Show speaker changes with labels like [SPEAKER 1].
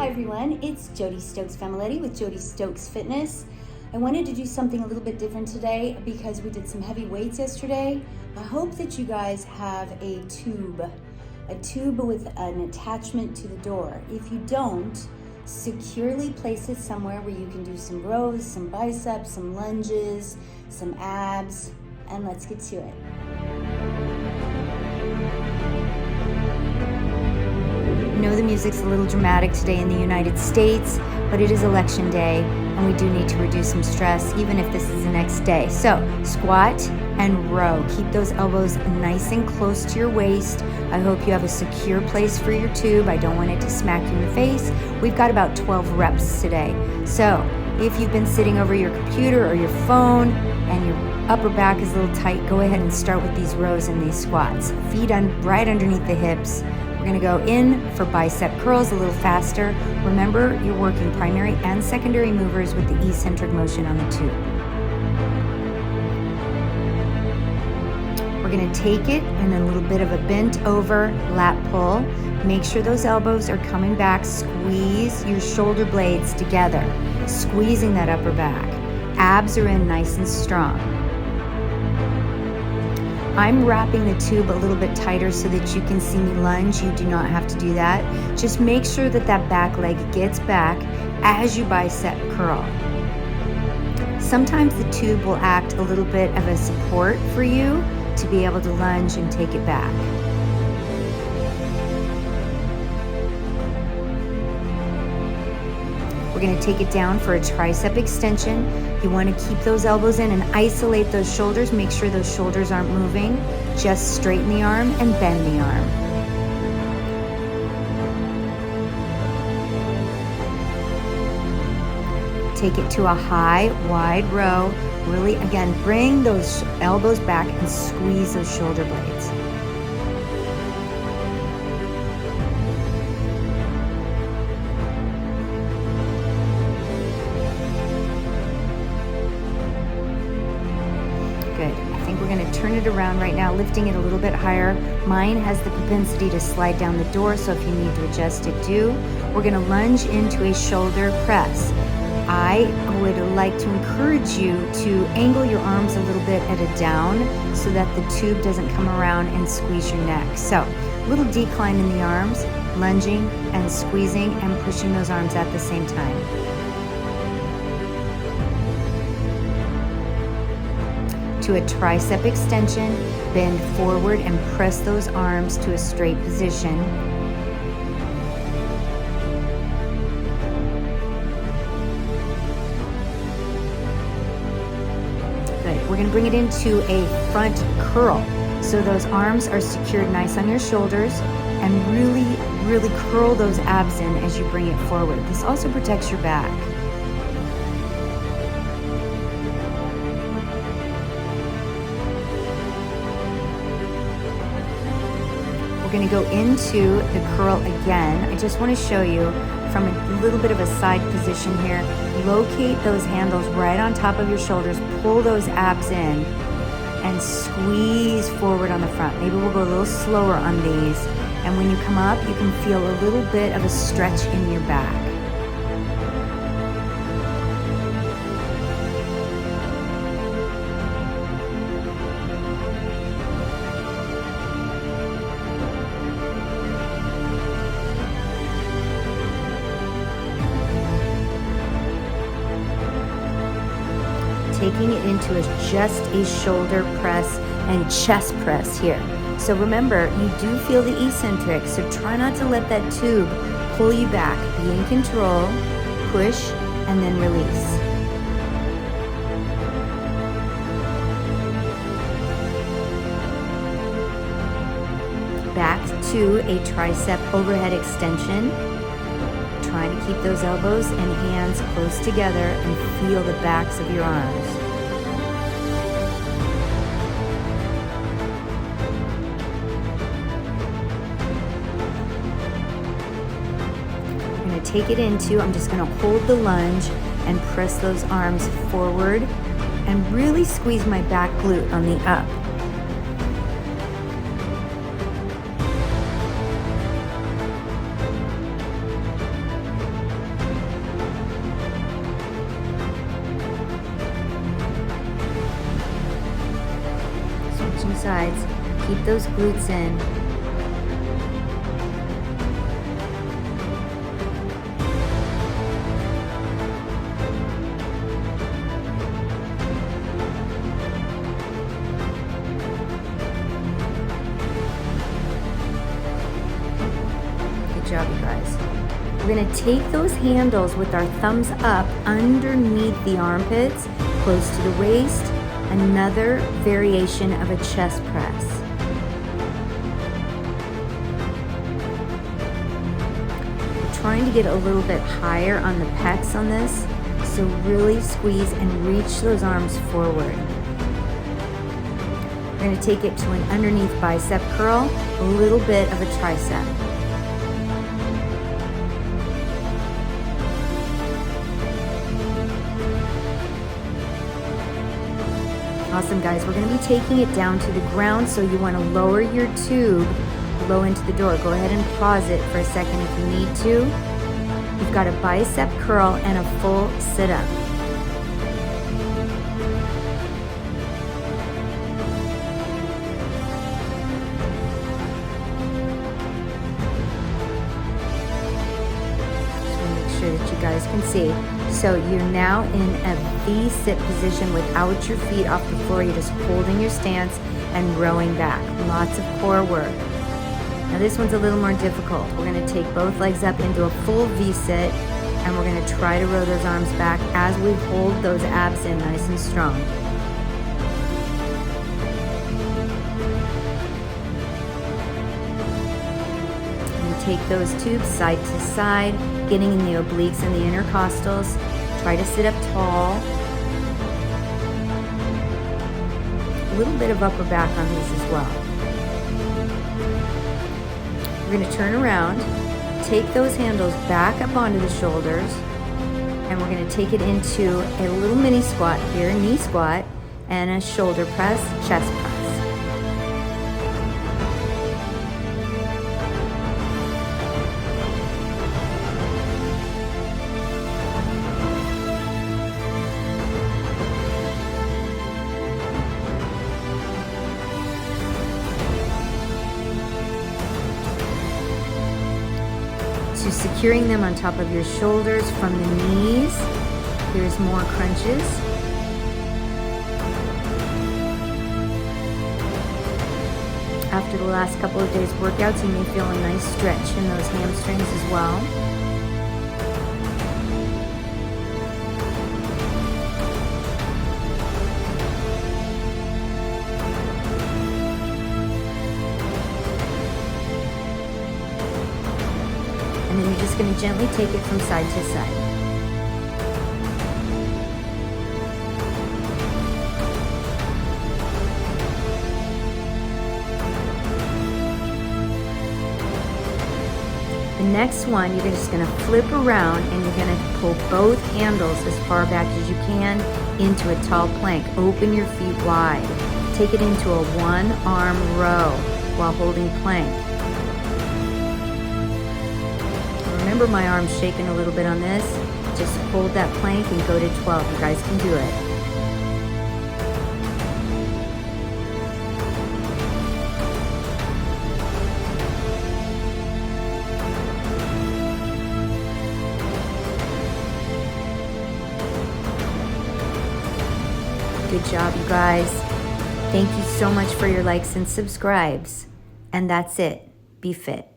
[SPEAKER 1] Hi everyone, it's Jody Stokes Familetti with Jody Stokes Fitness. I wanted to do something a little bit different today because we did some heavy weights yesterday. I hope that you guys have a tube with an attachment to the door. If you don't, securely place it somewhere where you can do some rows, some biceps, some lunges, some abs, and let's get to it. I know the music's a little dramatic today in the United States, but it is election day and we do need to reduce some stress even if this is the next day. So squat and row. Keep those elbows nice and close to your waist. I hope you have a secure place for your tube. I don't want it to smack you in the face. We've got about 12 reps today. So if you've been sitting over your computer or your phone and your upper back is a little tight, go ahead and start with these rows and these squats. Feet right underneath the hips. We're gonna go in for bicep curls a little faster. Remember, you're working primary and secondary movers with the eccentric motion on the tube. We're gonna take it in a little bit of a bent over lat pull. Make sure those elbows are coming back. Squeeze your shoulder blades together, squeezing that upper back. Abs are in nice and strong. I'm wrapping the tube a little bit tighter so that you can see me lunge. You do not have to do that. Just make sure that that back leg gets back as you bicep curl. Sometimes the tube will act a little bit of a support for you to be able to lunge and take it back. We're going to take it down for a tricep extension. You want to keep those elbows in and isolate those shoulders. Make sure those shoulders aren't moving. Just straighten the arm and bend the arm. Take it to a high, wide row. Really, again, bring those elbows back and squeeze those shoulder blades. Good. I think we're going to turn it around right now, lifting it a little bit higher. Mine has the propensity to slide down the door, so if you need to adjust it, do. We're going to lunge into a shoulder press. I would like to encourage you to angle your arms a little bit at a down so that the tube doesn't come around and squeeze your neck. So, a little decline in the arms, lunging and squeezing and pushing those arms at the same time. To a tricep extension, bend forward and press those arms to a straight position. Good. We're going to bring it into a front curl. So those arms are secured nice on your shoulders and really curl those abs in as you bring it forward. This also protects your back. We're going to go into the curl again. I just want to show you from a little bit of a side position here. Locate those handles right on top of your shoulders. Pull those abs in and squeeze forward on the front. Maybe we'll go a little slower on these. And when you come up, you can feel a little bit of a stretch in your back. Taking it into just a shoulder press and chest press here. So remember, you do feel the eccentric, so try not to let that tube pull you back. Be in control, push, and then release. Back to a tricep overhead extension. Trying to keep those elbows and hands close together and feel the backs of your arms. I'm going to take it into, I'm just going to hold the lunge and press those arms forward and really squeeze my back glute on the up. switching sides. Keep those glutes in. Good job, you guys. We're gonna take those handles with our thumbs up underneath the armpits, close to the waist. Another variation of a chest press. We're trying to get a little bit higher on the pecs on this, so really squeeze and reach those arms forward. We're going to take it to an underneath bicep curl, a little bit of a tricep. Awesome, guys. We're going to be taking it down to the ground, so you want to lower your tube low into the door. Go ahead and pause it for a second if you need to. You've got a bicep curl and a full sit-up. Sure that you guys can see. So you're now in a V-sit position without your feet off the floor. You're just holding your stance and rowing back. Lots of core work. Now this one's a little more difficult. We're going to take both legs up into a full V-sit, and we're going to try to row those arms back as we hold those abs in nice and strong. Take those tubes side to side, getting in the obliques and the intercostals. Try to sit up tall. A little bit of upper back on these as well. We're going to turn around, take those handles back up onto the shoulders, and we're going to take it into a little mini squat here, knee squat, and a shoulder press, chest press. To securing them on top of your shoulders from the knees. Here's more crunches. After the last couple of days workouts, you may feel a nice stretch in those hamstrings as well. And then you're just going to gently take it from side to side. The next one, you're just going to flip around and you're going to pull both handles as far back as you can into a tall plank. Open your feet wide. Take it into a one-arm row while holding plank. Remember, my arm's shaking a little bit on this. Just hold that plank and go to 12. You guys can do it. Good job, you guys. Thank you so much for your likes and subscribes. And that's it. Be fit.